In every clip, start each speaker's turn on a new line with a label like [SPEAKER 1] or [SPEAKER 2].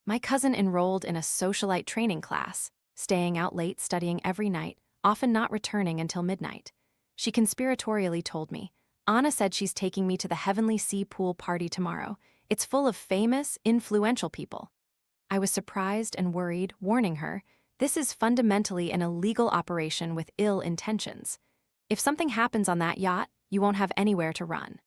[SPEAKER 1] My cousin enrolled in a socialite training class, staying out late studying every night, often not returning until midnight. She conspiratorially told me, Anna said she's taking me to the Heavenly Sea pool party tomorrow. It's full of famous, influential people. I was surprised and worried, warning her, this is fundamentally an illegal operation with ill intentions. If something happens on that yacht, you won't have anywhere to run.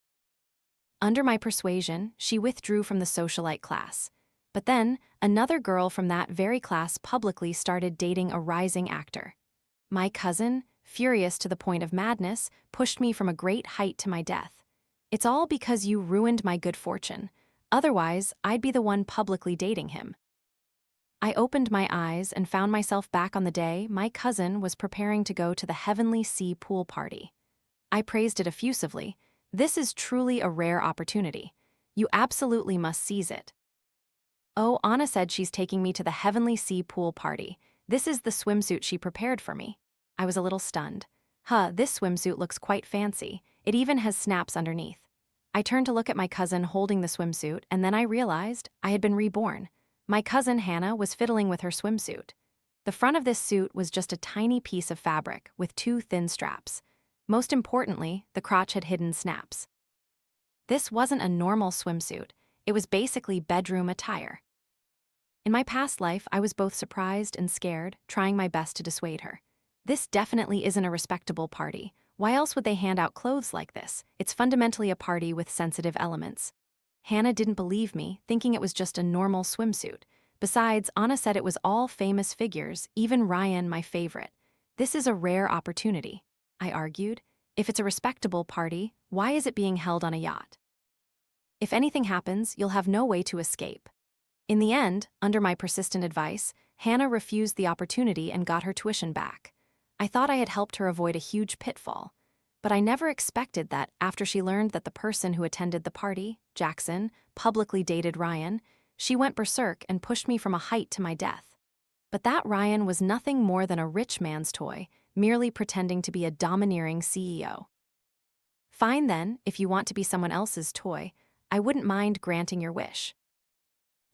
[SPEAKER 1] Under my persuasion, she withdrew from the socialite class. But then, another girl from that very class publicly started dating a rising actor. My cousin, furious to the point of madness, pushed me from a great height to my death. It's all because you ruined my good fortune. Otherwise, I'd be the one publicly dating him. I opened my eyes and found myself back on the day my cousin was preparing to go to the Heavenly Sea pool party. I praised it effusively. This is truly a rare opportunity. You absolutely must seize it. Oh, Anna said she's taking me to the Heavenly Sea pool party. This is the swimsuit she prepared for me. I was a little stunned. This swimsuit looks quite fancy. It even has snaps underneath. I turned to look at my cousin holding the swimsuit, and then I realized I had been reborn. My cousin Hannah was fiddling with her swimsuit. The front of this suit was just a tiny piece of fabric with two thin straps. Most importantly, the crotch had hidden snaps. This wasn't a normal swimsuit. It was basically bedroom attire. In my past life, I was both surprised and scared, trying my best to dissuade her. This definitely isn't a respectable party. Why else would they hand out clothes like this? It's fundamentally a party with sensitive elements. Hannah didn't believe me, thinking it was just a normal swimsuit. Besides, Anna said it was all famous figures, even Ryan, my favorite. This is a rare opportunity, I argued. If it's a respectable party, why is it being held on a yacht? If anything happens, you'll have no way to escape. In the end, under my persistent advice, Hannah refused the opportunity and got her tuition back. I thought I had helped her avoid a huge pitfall. But I never expected that after she learned that the person who attended the party, Jackson, publicly dated Ryan, she went berserk and pushed me from a height to my death. But that Ryan was nothing more than a rich man's toy, merely pretending to be a domineering CEO. Fine then, if you want to be someone else's toy, I wouldn't mind granting your wish.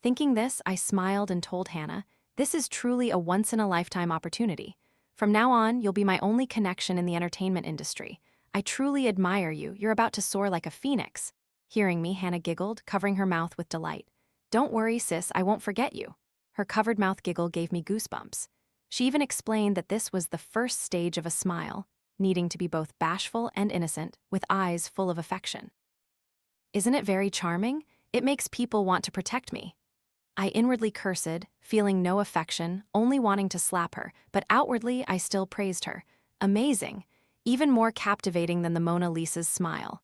[SPEAKER 1] Thinking this, I smiled and told Hannah, this is truly a once-in-a-lifetime opportunity. From now on, you'll be my only connection in the entertainment industry. I truly admire you. You're about to soar like a phoenix. Hearing me, Hannah giggled, covering her mouth with delight. Don't worry, sis, I won't forget you. Her covered mouth giggle gave me goosebumps. She even explained that this was the first stage of a smile, needing to be both bashful and innocent, with eyes full of affection. Isn't it very charming? It makes people want to protect me. I inwardly cursed, feeling no affection, only wanting to slap her, but outwardly I still praised her. Amazing, even more captivating than the Mona Lisa's smile.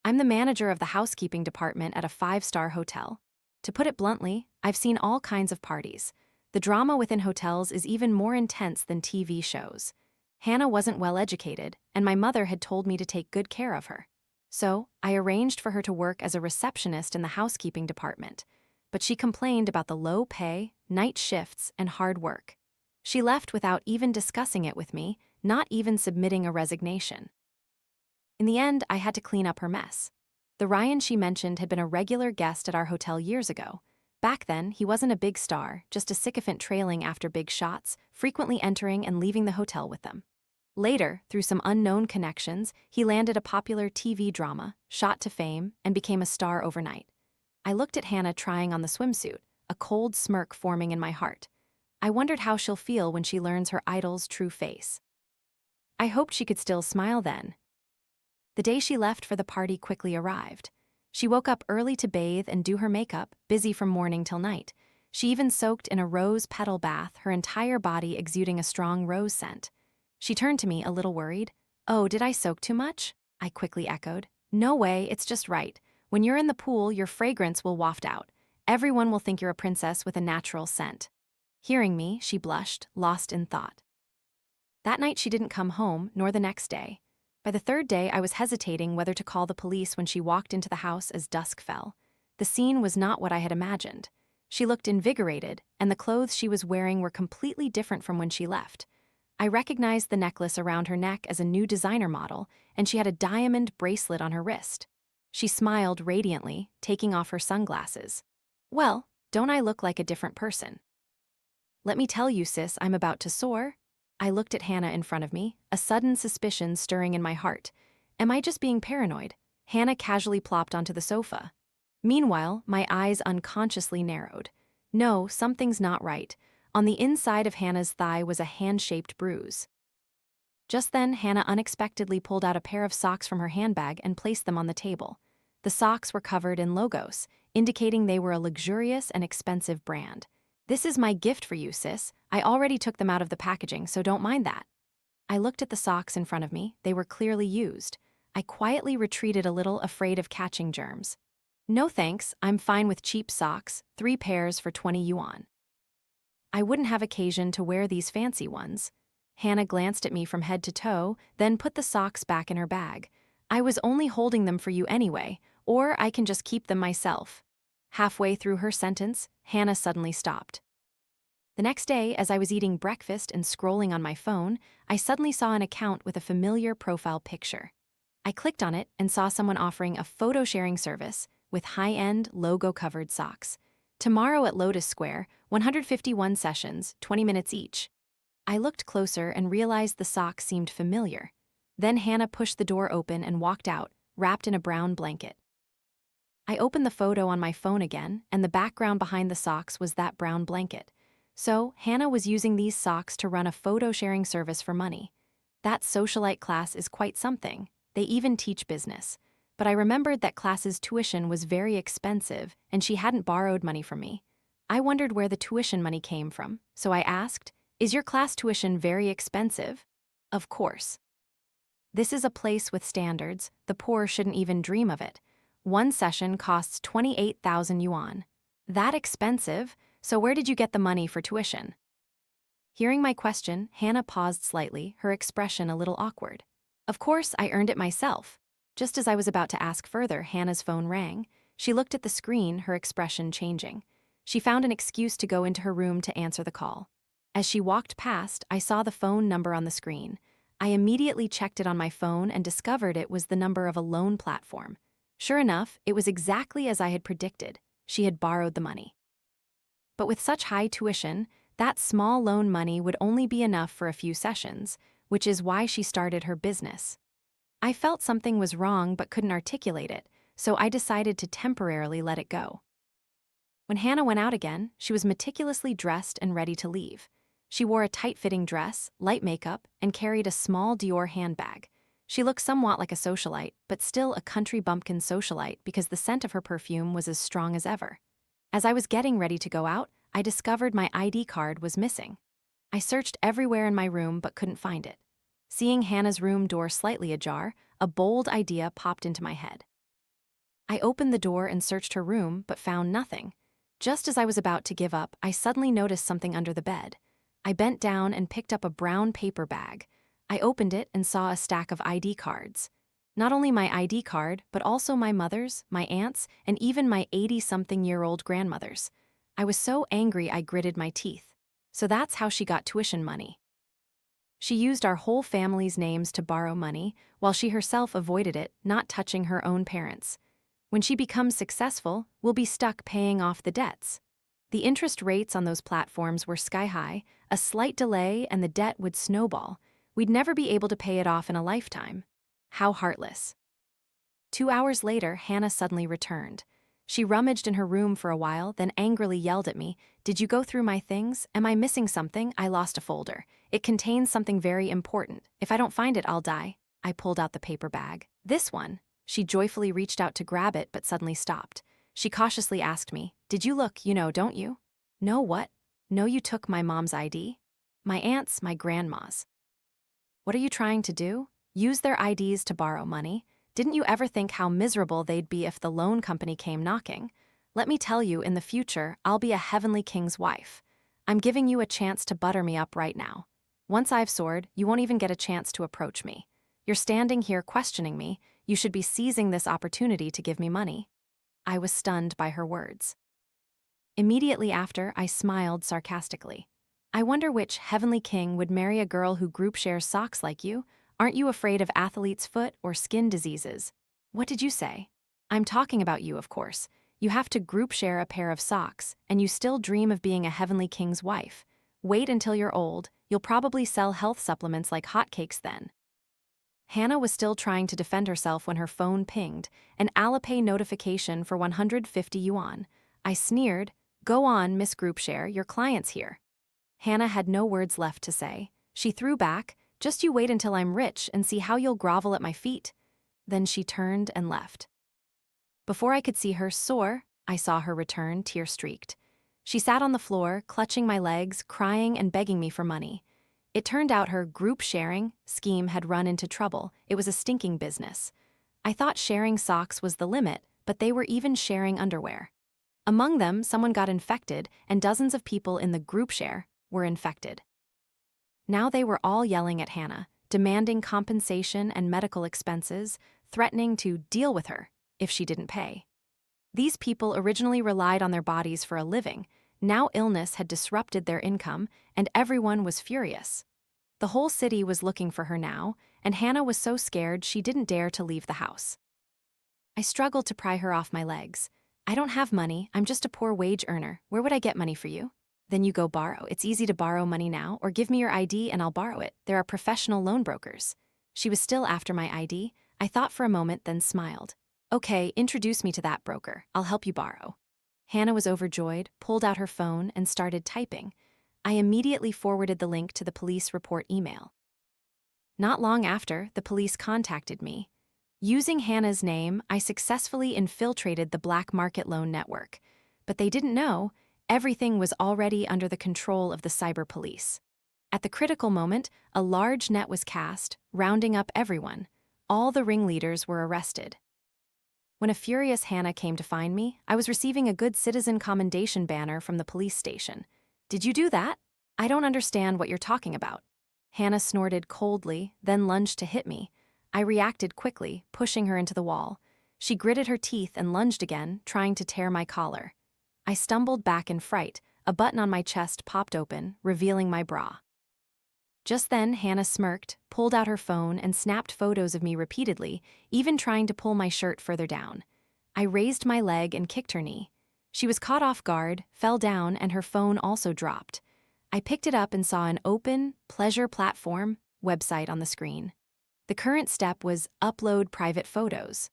[SPEAKER 1] I'm the manager of the housekeeping department at a 5-star hotel. To put it bluntly, I've seen all kinds of parties. The drama within hotels is even more intense than TV shows. Hannah wasn't well educated, and my mother had told me to take good care of her. So, I arranged for her to work as a receptionist in the housekeeping department. But she complained about the low pay, night shifts, and hard work. She left without even discussing it with me, not even submitting a resignation. In the end, I had to clean up her mess. The Ryan she mentioned had been a regular guest at our hotel years ago. Back then, he wasn't a big star, just a sycophant trailing after big shots, frequently entering and leaving the hotel with them. Later, through some unknown connections, he landed a popular TV drama, shot to fame, and became a star overnight. I looked at Hannah trying on the swimsuit, a cold smirk forming in my heart. I wondered how she'll feel when she learns her idol's true face. I hoped she could still smile then. The day she left for the party quickly arrived. She woke up early to bathe and do her makeup, busy from morning till night. She even soaked in a rose petal bath, her entire body exuding a strong rose scent. She turned to me a little worried. Oh, did I soak too much? I quickly echoed. No way, it's just right. When you're in the pool, your fragrance will waft out. Everyone will think you're a princess with a natural scent. Hearing me, she blushed, lost in thought. That night she didn't come home, nor the next day. By the third day, I was hesitating whether to call the police when she walked into the house as dusk fell. The scene was not what I had imagined. She looked invigorated, and the clothes she was wearing were completely different from when she left. I recognized the necklace around her neck as a new designer model, and she had a diamond bracelet on her wrist. She smiled radiantly, taking off her sunglasses. Well, Don't I look like a different person? Let me tell you, sis, I'm about to soar. I looked at Hannah in front of me, a sudden suspicion stirring in my heart. Am I just being paranoid? Hannah casually plopped onto the sofa. Meanwhile, my eyes unconsciously narrowed. No, something's not right. On the inside of Hannah's thigh was a hand-shaped bruise. Just then, Hannah unexpectedly pulled out a pair of socks from her handbag and placed them on the table. The socks were covered in logos, indicating they were a luxurious and expensive brand. This is my gift for you, sis. I already took them out of the packaging, so don't mind that. I looked at the socks in front of me. They were clearly used. I quietly retreated a little, afraid of catching germs. No thanks, I'm fine with cheap socks, 3 pairs for 20 yuan. I wouldn't have occasion to wear these fancy ones. Hannah glanced at me from head to toe, then put the socks back in her bag. I was only holding them for you anyway, or I can just keep them myself. Halfway through her sentence, Hannah suddenly stopped. The next day, as I was eating breakfast and scrolling on my phone, I suddenly saw an account with a familiar profile picture. I clicked on it and saw someone offering a photo-sharing service with high-end, logo-covered socks. Tomorrow at Lotus Square, 151 sessions, 20 minutes each. I looked closer and realized the socks seemed familiar. Then Hannah pushed the door open and walked out, wrapped in a brown blanket. I opened the photo on my phone again, and the background behind the socks was that brown blanket. So, Hannah was using these socks to run a photo-sharing service for money. That socialite class is quite something. They even teach business. But I remembered that class's tuition was very expensive, and she hadn't borrowed money from me. I wondered where the tuition money came from, so I asked, "Is your class tuition very expensive?" Of course. This is a place with standards. The poor shouldn't even dream of it. One session costs 28,000 yuan. That expensive? So where did you get the money for tuition? Hearing my question, Hannah paused slightly, her expression a little awkward. Of course, I earned it myself. Just as I was about to ask further, Hannah's phone rang. She looked at the screen, her expression changing. She found an excuse to go into her room to answer the call. As she walked past, I saw the phone number on the screen. I immediately checked it on my phone and discovered it was the number of a loan platform. Sure enough, it was exactly as I had predicted. She had borrowed the money. But with such high tuition, that small loan money would only be enough for a few sessions, which is why she started her business. I felt something was wrong but couldn't articulate it, so I decided to temporarily let it go. When Hannah went out again, she was meticulously dressed and ready to leave. She wore a tight-fitting dress, light makeup, and carried a small Dior handbag. She looked somewhat like a socialite, but still a country bumpkin socialite because the scent of her perfume was as strong as ever. As I was getting ready to go out, I discovered my ID card was missing. I searched everywhere in my room but couldn't find it. Seeing Hannah's room door slightly ajar, a bold idea popped into my head. I opened the door and searched her room but found nothing. Just as I was about to give up, I suddenly noticed something under the bed. I bent down and picked up a brown paper bag. I opened it and saw a stack of ID cards. Not only my ID card, but also my mother's, my aunt's, and even my 80-something-year-old grandmother's. I was so angry I gritted my teeth. So that's how she got tuition money. She used our whole family's names to borrow money, while she herself avoided it, not touching her own parents. When she becomes successful, we'll be stuck paying off the debts. The interest rates on those platforms were sky-high, a slight delay and the debt would snowball. We'd never be able to pay it off in a lifetime. How heartless. 2 hours later, Hannah suddenly returned. She rummaged in her room for a while, then angrily yelled at me, "Did you go through my things? Am I missing something? I lost a folder. It contains something very important. If I don't find it, I'll die." I pulled out the paper bag. "This one." She joyfully reached out to grab it, but suddenly stopped. She cautiously asked me, "Did you look, don't you?" "No, what?" "No, you took my mom's ID?" "My aunt's, my grandma's." "What are you trying to do? Use their IDs to borrow money? Didn't you ever think how miserable they'd be if the loan company came knocking? Let me tell you, in the future, I'll be a heavenly king's wife. I'm giving you a chance to butter me up right now. Once I've soared, you won't even get a chance to approach me. You're standing here questioning me. You should be seizing this opportunity to give me money." I was stunned by her words. Immediately after, I smiled sarcastically. "I wonder which heavenly king would marry a girl who group shares socks like you? Aren't you afraid of athlete's foot or skin diseases?" "What did you say?" "I'm talking about you, of course. You have to group share a pair of socks, and you still dream of being a heavenly king's wife. Wait until you're old, you'll probably sell health supplements like hotcakes then. Hannah was still trying to defend herself when her phone pinged, an Alipay notification for 150 yuan. I sneered, "Go on, Miss Groupshare, your client's here." Hannah had no words left to say. She threw back, "Just you wait until I'm rich and see how you'll grovel at my feet." Then she turned and left. Before I could see her soar, I saw her return, tear-streaked. She sat on the floor, clutching my legs, crying and begging me for money. It turned out her group-sharing scheme had run into trouble. It was a stinking business. I thought sharing socks was the limit, but they were even sharing underwear. Among them, someone got infected, and dozens of people in the group share were infected. Now they were all yelling at Hannah, demanding compensation and medical expenses, threatening to deal with her if she didn't pay. These people originally relied on their bodies for a living. Now illness had disrupted their income, and everyone was furious. The whole city was looking for her now, and Hannah was so scared she didn't dare to leave the house. I struggled to pry her off my legs. "I don't have money, I'm just a poor wage earner. Where would I get money for you?" "Then you go borrow. It's easy to borrow money now, or give me your ID and I'll borrow it. There are professional loan brokers." She was still after my ID. I thought for a moment, then smiled. "Okay, introduce me to that broker. I'll help you borrow." Hannah was overjoyed, pulled out her phone, and started typing. I immediately forwarded the link to the police report email. Not long after, the police contacted me. Using Hannah's name, I successfully infiltrated the black market loan network. But they didn't know, everything was already under the control of the cyber police. At the critical moment, a large net was cast, rounding up everyone. All the ringleaders were arrested. When a furious Hannah came to find me, I was receiving a good citizen commendation banner from the police station. "Did you do that? I don't understand what you're talking about." Hannah snorted coldly, then lunged to hit me. I reacted quickly, pushing her into the wall. She gritted her teeth and lunged again, trying to tear my collar. I stumbled back in fright. A button on my chest popped open, revealing my bra. Just then, Hannah smirked, pulled out her phone, and snapped photos of me repeatedly, even trying to pull my shirt further down. I raised my leg and kicked her knee. She was caught off guard, fell down, and her phone also dropped. I picked it up and saw an open, pleasure platform website on the screen. The current step was upload private photos.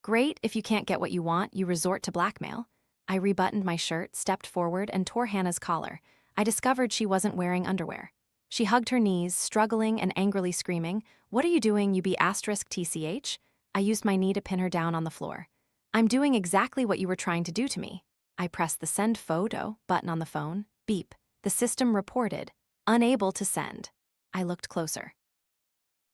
[SPEAKER 1] Great, if you can't get what you want, you resort to blackmail. I rebuttoned my shirt, stepped forward, and tore Hannah's collar. I discovered she wasn't wearing underwear. She hugged her knees, struggling and angrily screaming, "What are you doing, you be *TCH? I used my knee to pin her down on the floor. "I'm doing exactly what you were trying to do to me." I pressed the send photo button on the phone. Beep. The system reported, "Unable to send." I looked closer.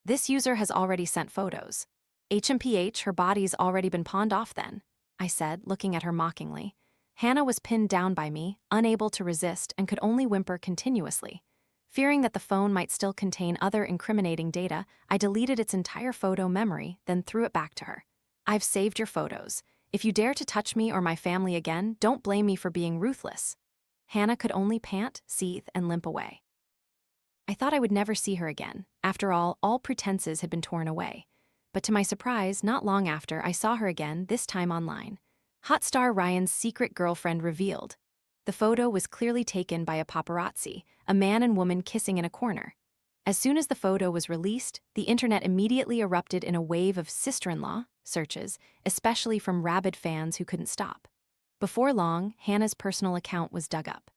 [SPEAKER 1] "This user has already sent photos." "HMPH, her body's already been pawned off then," I said, looking at her mockingly. Hannah was pinned down by me, unable to resist, and could only whimper continuously. Fearing that the phone might still contain other incriminating data, I deleted its entire photo memory, then threw it back to her. "I've saved your photos. If you dare to touch me or my family again, don't blame me for being ruthless." Hannah could only pant, seethe, and limp away. I thought I would never see her again. After all pretenses had been torn away. But to my surprise, not long after, I saw her again, this time online. Hot star Ryan's secret girlfriend revealed. The photo was clearly taken by a paparazzi, a man and woman kissing in a corner. As soon as the photo was released, the internet immediately erupted in a wave of sister-in-law searches, especially from rabid fans who couldn't stop. Before long, Hannah's personal account was dug up.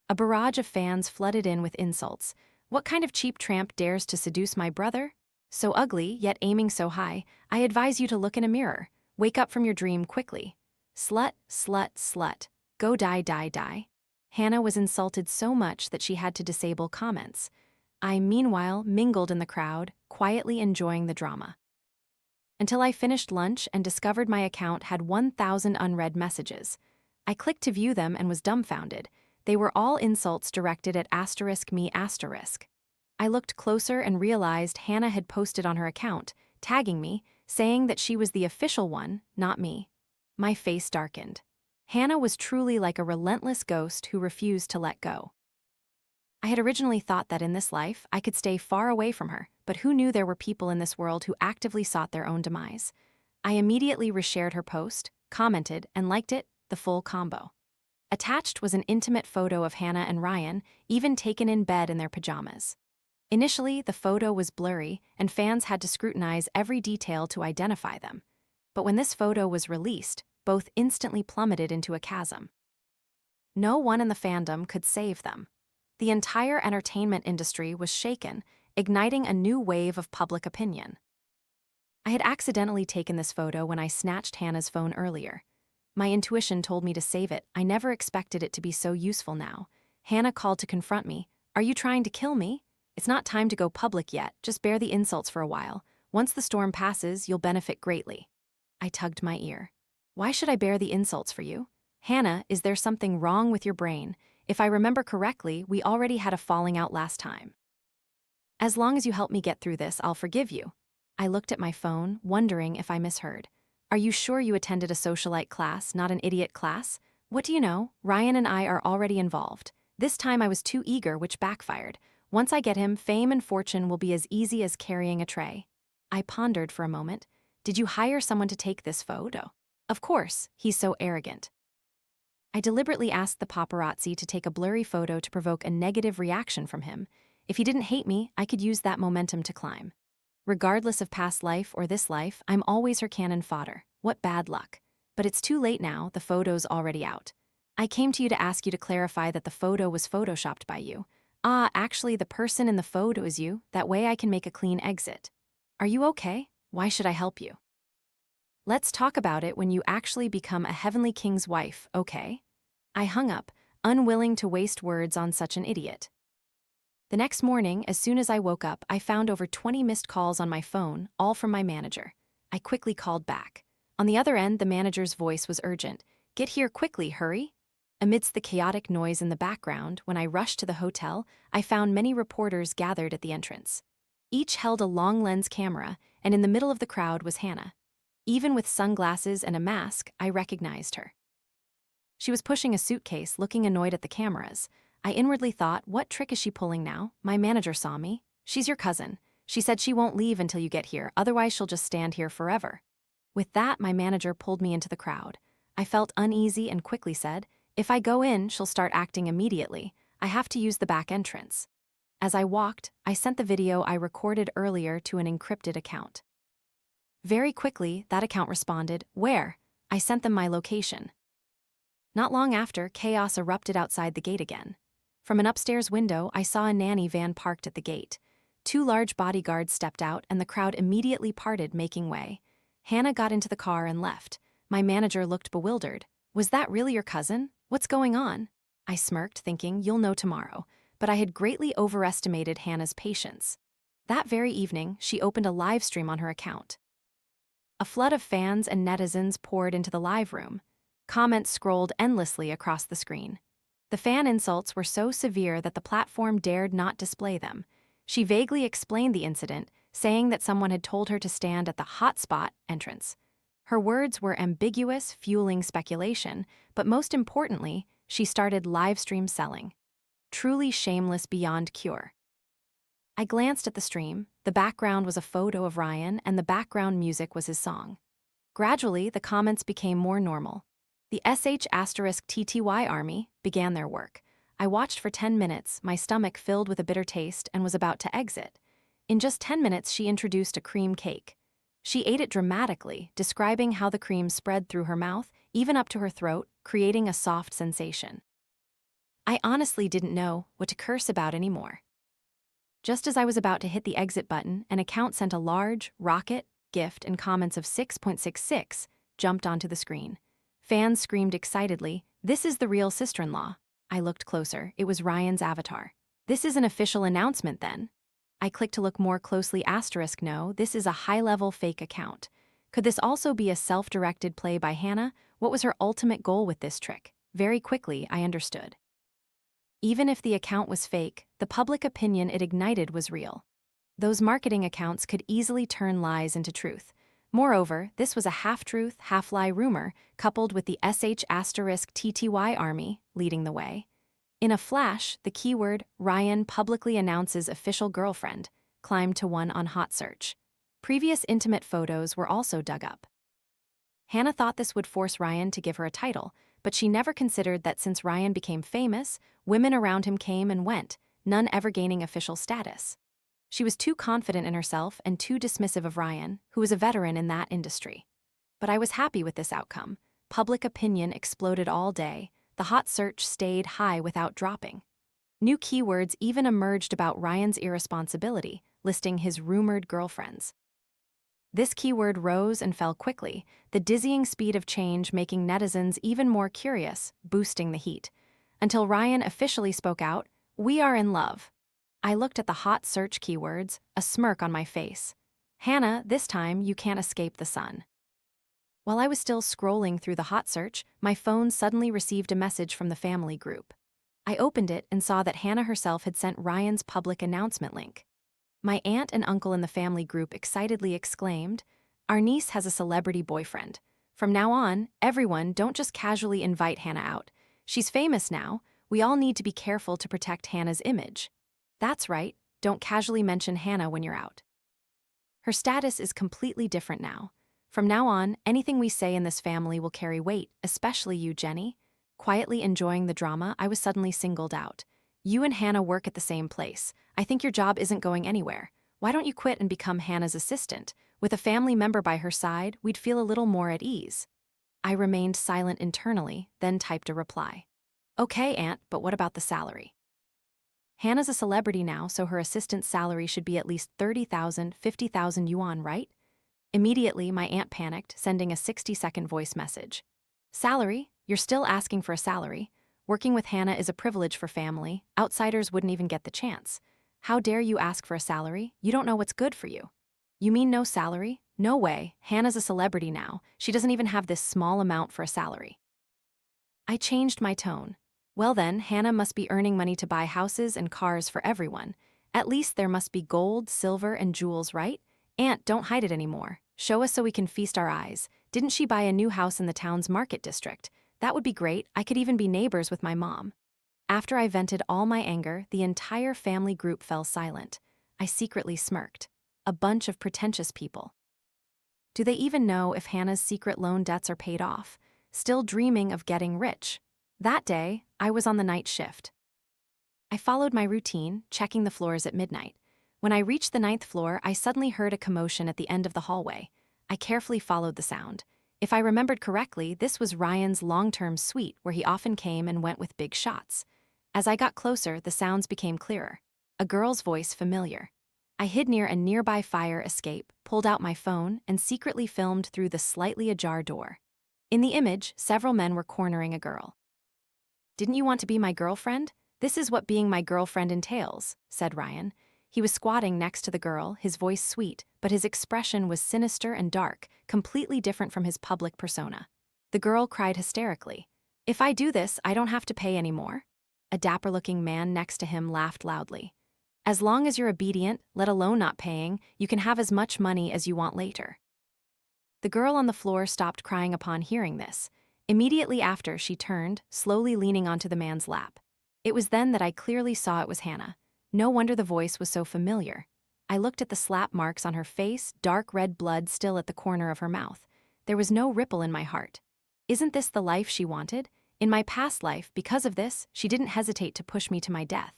[SPEAKER 1] A barrage of fans flooded in with insults. "What kind of cheap tramp dares to seduce my brother? So ugly, yet aiming so high. I advise you to look in a mirror. Wake up from your dream quickly. Slut, slut, slut. Go die, die, die." Hannah was insulted so much that she had to disable comments. I, meanwhile, mingled in the crowd, quietly enjoying the drama. Until I finished lunch and discovered my account had 1,000 unread messages. I clicked to view them and was dumbfounded. They were all insults directed at *me*. I looked closer and realized Hannah had posted on her account, tagging me, saying that she was the official one, not me. My face darkened. Hannah was truly like a relentless ghost who refused to let go. I had originally thought that in this life I could stay far away from her, but who knew there were people in this world who actively sought their own demise. I immediately reshared her post, commented, and liked it, the full combo. Attached was an intimate photo of Hannah and Ryan, even taken in bed in their pajamas. Initially, the photo was blurry, and fans had to scrutinize every detail to identify them. But when this photo was released, both instantly plummeted into a chasm. No one in the fandom could save them. The entire entertainment industry was shaken, igniting a new wave of public opinion. I had accidentally taken this photo when I snatched Hannah's phone earlier. My intuition told me to save it. I never expected it to be so useful now. Hannah called to confront me. "Are you trying to kill me? It's not time to go public yet, just bear the insults for a while. Once the storm passes, you'll benefit greatly." I tugged my ear. "Why should I bear the insults for you? Hannah, is there something wrong with your brain? If I remember correctly, we already had a falling out last time. As long as you help me get through this, I'll forgive you." I looked at my phone, wondering if I misheard. "Are you sure you attended a socialite class, not an idiot class? What do you know? Ryan and I are already involved. This time I was too eager, which backfired. Once I get him, fame and fortune will be as easy as carrying a tray." I pondered for a moment. "Did you hire someone to take this photo?" "Of course, he's so arrogant." I deliberately asked the paparazzi to take a blurry photo to provoke a negative reaction from him. If he didn't hate me, I could use that momentum to climb. Regardless of past life or this life, I'm always her cannon fodder. What bad luck. But it's too late now, the photo's already out. "I came to you to ask you to clarify that the photo was photoshopped by you." "Ah, actually the person in the photo is you, that way I can make a clean exit." "Are you okay? Why should I help you?" "Let's talk about it when you actually become a heavenly king's wife, okay?" I hung up, unwilling to waste words on such an idiot. The next morning, as soon as I woke up, I found over 20 missed calls on my phone, all from my manager. I quickly called back. On the other end, the manager's voice was urgent. "Get here quickly, hurry." Amidst the chaotic noise in the background, when I rushed to the hotel, I found many reporters gathered at the entrance. Each held a long lens camera, and in the middle of the crowd was Hannah. Even with sunglasses and a mask, I recognized her. She was pushing a suitcase, looking annoyed at the cameras. I inwardly thought, what trick is she pulling now? My manager saw me. "She's your cousin. She said she won't leave until you get here, otherwise she'll just stand here forever." With that, my manager pulled me into the crowd. I felt uneasy and quickly said, "If I go in, she'll start acting immediately. I have to use the back entrance." As I walked, I sent the video I recorded earlier to an encrypted account. Very quickly, that account responded, "Where?" I sent them my location. Not long after, chaos erupted outside the gate again. From an upstairs window, I saw a nanny van parked at the gate. 2 large bodyguards stepped out, and the crowd immediately parted, making way. Hannah got into the car and left. My manager looked bewildered. "Was that really your cousin? What's going on?" I smirked, thinking, "You'll know tomorrow." But I had greatly overestimated Hannah's patience. That very evening, she opened a live stream on her account. A flood of fans and netizens poured into the live room. Comments scrolled endlessly across the screen. The fan insults were so severe that the platform dared not display them. She vaguely explained the incident, saying that someone had told her to stand at the hotspot entrance. Her words were ambiguous, fueling speculation, but most importantly, she started live stream selling. Truly shameless beyond cure. I glanced at the stream. The background was a photo of Ryan, and the background music was his song. Gradually, the comments became more normal. The sh*TTY army began their work. I watched for 10 minutes, my stomach filled with a bitter taste, and was about to exit. In just 10 minutes, she introduced a cream cake. She ate it dramatically, describing how the cream spread through her mouth, even up to her throat, creating a soft sensation. I honestly didn't know what to curse about anymore. Just as I was about to hit the exit button, an account sent a large, rocket, gift, and comments of 6.66 jumped onto the screen. Fans screamed excitedly, "This is the real sister-in-law." I looked closer. It was Ryan's avatar. "This is an official announcement then?" I clicked to look more closely. No, this is a high-level fake account. Could this also be a self-directed play by Hannah? What was her ultimate goal with this trick? Very quickly, I understood. Even if the account was fake, the public opinion it ignited was real. Those marketing accounts could easily turn lies into truth. Moreover, this was a half-truth, half-lie rumor, coupled with the sh*TTY army leading the way. In a flash, the keyword, "Ryan publicly announces official girlfriend," climbed to 1 on Hot Search. Previous intimate photos were also dug up. Hannah thought this would force Ryan to give her a title, but she never considered that since Ryan became famous, women around him came and went, none ever gaining official status. She was too confident in herself and too dismissive of Ryan, who was a veteran in that industry. But I was happy with this outcome. Public opinion exploded all day. The hot search stayed high without dropping. New keywords even emerged about Ryan's irresponsibility, listing his rumored girlfriends. This keyword rose and fell quickly, the dizzying speed of change making netizens even more curious, boosting the heat. Until Ryan officially spoke out, "We are in love." I looked at the hot search keywords, a smirk on my face. Hannah, this time you can't escape the sun. While I was still scrolling through the hot search, my phone suddenly received a message from the family group. I opened it and saw that Hannah herself had sent Ryan's public announcement link. My aunt and uncle in the family group excitedly exclaimed, "Our niece has a celebrity boyfriend. From now on, everyone don't just casually invite Hannah out. She's famous now. We all need to be careful to protect Hannah's image." That's right, don't casually mention Hannah when you're out. Her status is completely different now. From now on, anything we say in this family will carry weight, especially you, Jenny. Quietly enjoying the drama, I was suddenly singled out. "You and Hannah work at the same place. I think your job isn't going anywhere. Why don't you quit and become Hannah's assistant? With a family member by her side, we'd feel a little more at ease." I remained silent internally, then typed a reply. "Okay, Aunt, but what about the salary?" Hannah's a celebrity now, so her assistant's salary should be at least 30,000, 50,000 yuan, right? Immediately, my aunt panicked, sending a 60-second voice message. "Salary? You're still asking for a salary? Working with Hannah is a privilege for family. Outsiders wouldn't even get the chance. How dare you ask for a salary? You don't know what's good for you." "You mean no salary? No way. Hannah's a celebrity now. She doesn't even have this small amount for a salary." I changed my tone. "Well then, Hannah must be earning money to buy houses and cars for everyone. At least there must be gold, silver, and jewels, right? Aunt, don't hide it anymore. Show us so we can feast our eyes. Didn't she buy a new house in the town's market district? That would be great. I could even be neighbors with my mom." After I vented all my anger, the entire family group fell silent. I secretly smirked. A bunch of pretentious people. Do they even know if Hannah's secret loan debts are paid off? Still dreaming of getting rich. That day, I was on the night shift. I followed my routine, checking the floors at midnight. When I reached the 9th floor, I suddenly heard a commotion at the end of the hallway. I carefully followed the sound. If I remembered correctly, this was Ryan's long-term suite where he often came and went with big shots. As I got closer, the sounds became clearer. A girl's voice familiar. I hid near a nearby fire escape, pulled out my phone, and secretly filmed through the slightly ajar door. In the image, several men were cornering a girl. "Didn't you want to be my girlfriend? This is what being my girlfriend entails," said Ryan. He was squatting next to the girl, his voice sweet, but his expression was sinister and dark, completely different from his public persona. The girl cried hysterically. "If I do this, I don't have to pay anymore." A dapper-looking man next to him laughed loudly. "As long as you're obedient, let alone not paying, you can have as much money as you want later." The girl on the floor stopped crying upon hearing this. Immediately after, she turned, slowly leaning onto the man's lap. It was then that I clearly saw it was Hannah. No wonder the voice was so familiar. I looked at the slap marks on her face, dark red blood still at the corner of her mouth. There was no ripple in my heart. Isn't this the life she wanted? In my past life, because of this, she didn't hesitate to push me to my death.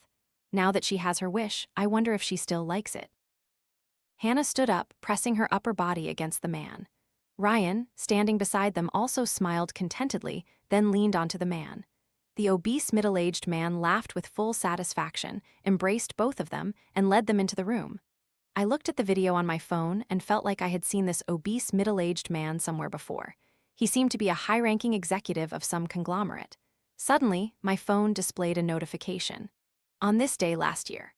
[SPEAKER 1] Now that she has her wish, I wonder if she still likes it. Hannah stood up, pressing her upper body against the man. Ryan, standing beside them, also smiled contentedly, then leaned onto the man. The obese middle-aged man laughed with full satisfaction, embraced both of them, and led them into the room. I looked at the video on my phone and felt like I had seen this obese middle-aged man somewhere before. He seemed to be a high-ranking executive of some conglomerate. Suddenly, my phone displayed a notification. On this day last year.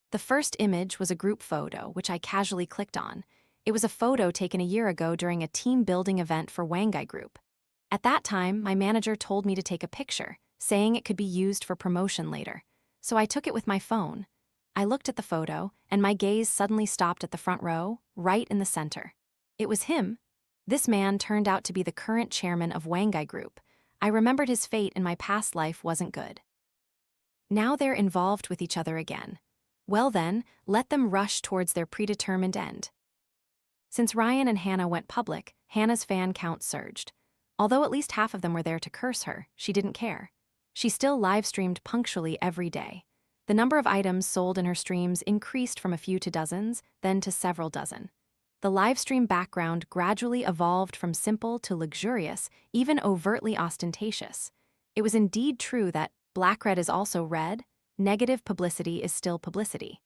[SPEAKER 1] The first image was a group photo, which I casually clicked on. It was a photo taken a year ago during a team-building event for Wangai Group. At that time, my manager told me to take a picture, saying it could be used for promotion later. So I took it with my phone. I looked at the photo, and my gaze suddenly stopped at the front row, right in the center. It was him. This man turned out to be the current chairman of Wangai Group. I remembered his fate in my past life wasn't good. Now they're involved with each other again. Well then, let them rush towards their predetermined end. Since Ryan and Hannah went public, Hannah's fan count surged. Although at least half of them were there to curse her, she didn't care. She still live-streamed punctually every day. The number of items sold in her streams increased from a few to dozens, then to several dozen. The livestream background gradually evolved from simple to luxurious, even overtly ostentatious. It was indeed true that black red is also red, negative publicity is still publicity.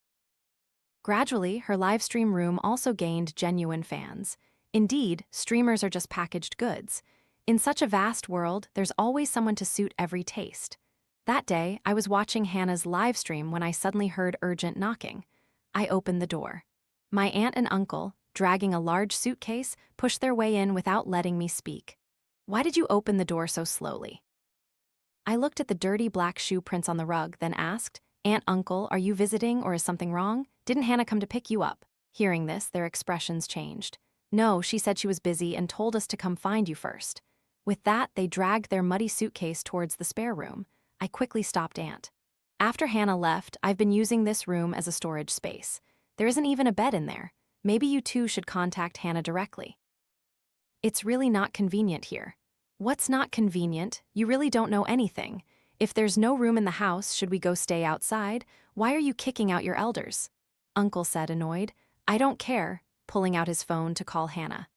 [SPEAKER 1] Gradually, her livestream room also gained genuine fans. Indeed, streamers are just packaged goods. In such a vast world, there's always someone to suit every taste. That day, I was watching Hannah's livestream when I suddenly heard urgent knocking. I opened the door. My aunt and uncle, dragging a large suitcase, pushed their way in without letting me speak. "Why did you open the door so slowly?" I looked at the dirty black shoe prints on the rug, then asked, "Aunt, uncle, are you visiting or is something wrong? Didn't Hannah come to pick you up?" Hearing this, their expressions changed. "No, she said she was busy and told us to come find you first." With that, they dragged their muddy suitcase towards the spare room. I quickly stopped Aunt. "After Hannah left, I've been using this room as a storage space. There isn't even a bed in there. Maybe you two should contact Hannah directly." "It's really not convenient here." "What's not convenient? You really don't know anything. If there's no room in the house, should we go stay outside? Why are you kicking out your elders?" Uncle said, annoyed. "I don't care," pulling out his phone to call Hannah.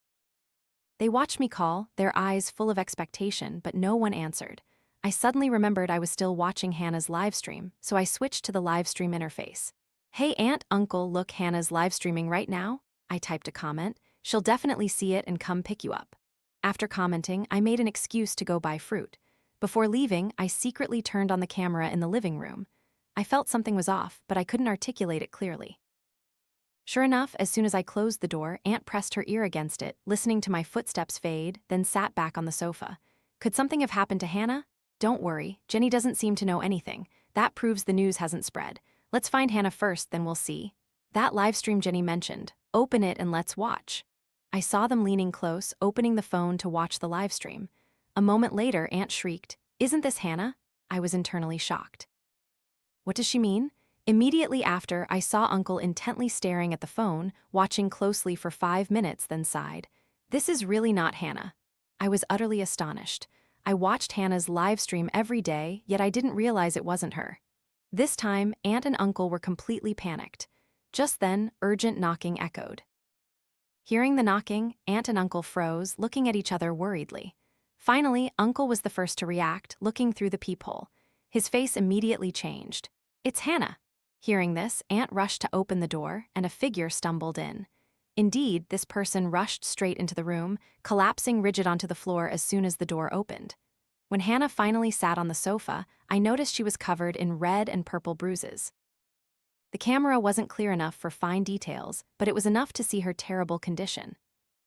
[SPEAKER 1] They watched me call, their eyes full of expectation, but no one answered. I suddenly remembered I was still watching Hannah's livestream, so I switched to the livestream interface. "Hey Aunt, Uncle, look, Hannah's livestreaming right now." I typed a comment. "She'll definitely see it and come pick you up." After commenting, I made an excuse to go buy fruit. Before leaving, I secretly turned on the camera in the living room. I felt something was off, but I couldn't articulate it clearly. Sure enough, as soon as I closed the door, Aunt pressed her ear against it, listening to my footsteps fade, then sat back on the sofa. "Could something have happened to Hannah?" "Don't worry, Jenny doesn't seem to know anything. That proves the news hasn't spread. Let's find Hannah first, then we'll see." "That livestream Jenny mentioned. Open it and let's watch." I saw them leaning close, opening the phone to watch the livestream. A moment later, Aunt shrieked, "Isn't this Hannah?" I was internally shocked. What does she mean? Immediately after, I saw Uncle intently staring at the phone, watching closely for 5 minutes, then sighed. "This is really not Hannah." I was utterly astonished. I watched Hannah's live stream every day, yet I didn't realize it wasn't her. This time, Aunt and Uncle were completely panicked. Just then, urgent knocking echoed. Hearing the knocking, Aunt and Uncle froze, looking at each other worriedly. Finally, Uncle was the first to react, looking through the peephole. His face immediately changed. "It's Hannah." Hearing this, Aunt rushed to open the door, and a figure stumbled in. Indeed, this person rushed straight into the room, collapsing rigid onto the floor as soon as the door opened. When Hannah finally sat on the sofa, I noticed she was covered in red and purple bruises. The camera wasn't clear enough for fine details, but it was enough to see her terrible condition.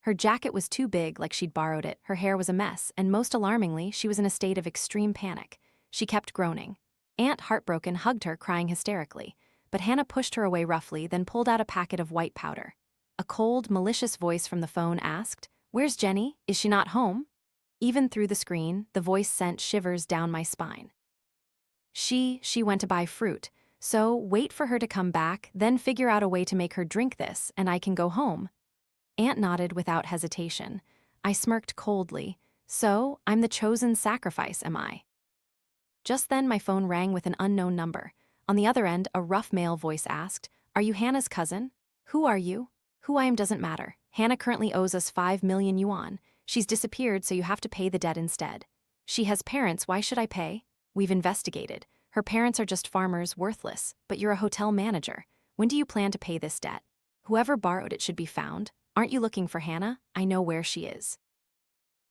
[SPEAKER 1] Her jacket was too big, like she'd borrowed it, her hair was a mess, and most alarmingly, she was in a state of extreme panic. She kept groaning. Aunt, heartbroken, hugged her, crying hysterically. But Hannah pushed her away roughly, then pulled out a packet of white powder. A cold, malicious voice from the phone asked, "Where's Jenny? Is she not home?" Even through the screen, the voice sent shivers down my spine. She went to buy fruit, so wait for her to come back, then figure out a way to make her drink this, and I can go home." Aunt nodded without hesitation. I smirked coldly. "So, I'm the chosen sacrifice, am I?" Just then, my phone rang with an unknown number. On the other end, a rough male voice asked, "Are you Hannah's cousin?" "Who are you?" "Who I am doesn't matter. Hannah currently owes us 5 million yuan. She's disappeared, so you have to pay the debt instead." "She has parents, why should I pay?" "We've investigated. Her parents are just farmers, worthless, but you're a hotel manager. When do you plan to pay this debt? Whoever borrowed it should be found. Aren't you looking for Hannah? I know where she is."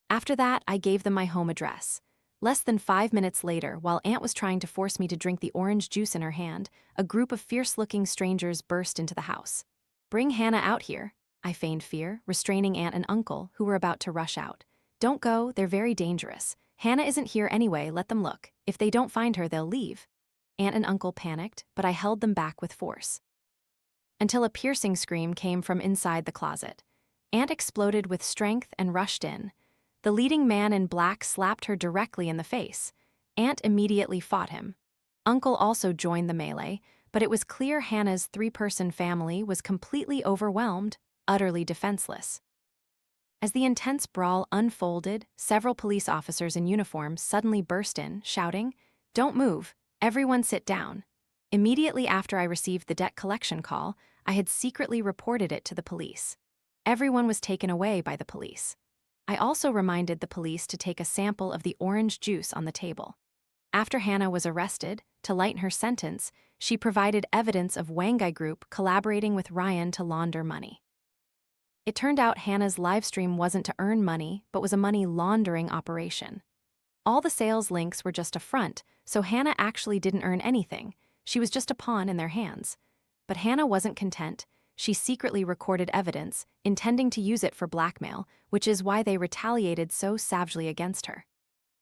[SPEAKER 1] After that, I gave them my home address. Less than 5 minutes later, while Aunt was trying to force me to drink the orange juice in her hand, a group of fierce-looking strangers burst into the house. "Bring Hannah out here," I feigned fear, restraining Aunt and Uncle, who were about to rush out. "Don't go, they're very dangerous. Hannah isn't here anyway, let them look. If they don't find her, they'll leave." Aunt and Uncle panicked, but I held them back with force. Until a piercing scream came from inside the closet. Aunt exploded with strength and rushed in. The leading man in black slapped her directly in the face. Aunt immediately fought him. Uncle also joined the melee, but it was clear Hannah's 3-person family was completely overwhelmed, utterly defenseless. As the intense brawl unfolded, several police officers in uniform suddenly burst in, shouting, "Don't move, everyone sit down." Immediately after I received the debt collection call, I had secretly reported it to the police. Everyone was taken away by the police. I also reminded the police to take a sample of the orange juice on the table. After Hannah was arrested, to lighten her sentence, she provided evidence of Wangai Group collaborating with Ryan to launder money. It turned out Hannah's livestream wasn't to earn money, but was a money laundering operation. All the sales links were just a front, so Hannah actually didn't earn anything. She was just a pawn in their hands. But Hannah wasn't content. She secretly recorded evidence, intending to use it for blackmail, which is why they retaliated so savagely against her.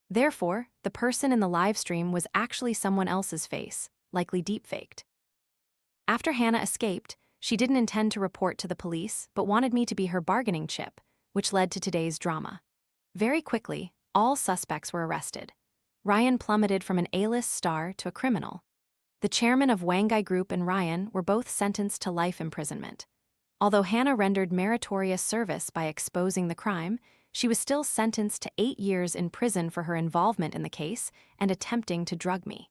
[SPEAKER 1] Therefore, the person in the live stream was actually someone else's face, likely deepfaked. After Hannah escaped, she didn't intend to report to the police, but wanted me to be her bargaining chip, which led to today's drama. Very quickly, all suspects were arrested. Ryan plummeted from an A-list star to a criminal. The chairman of Wangai Group and Ryan were both sentenced to life imprisonment. Although Hannah rendered meritorious service by exposing the crime, she was still sentenced to 8 years in prison for her involvement in the case and attempting to drug me.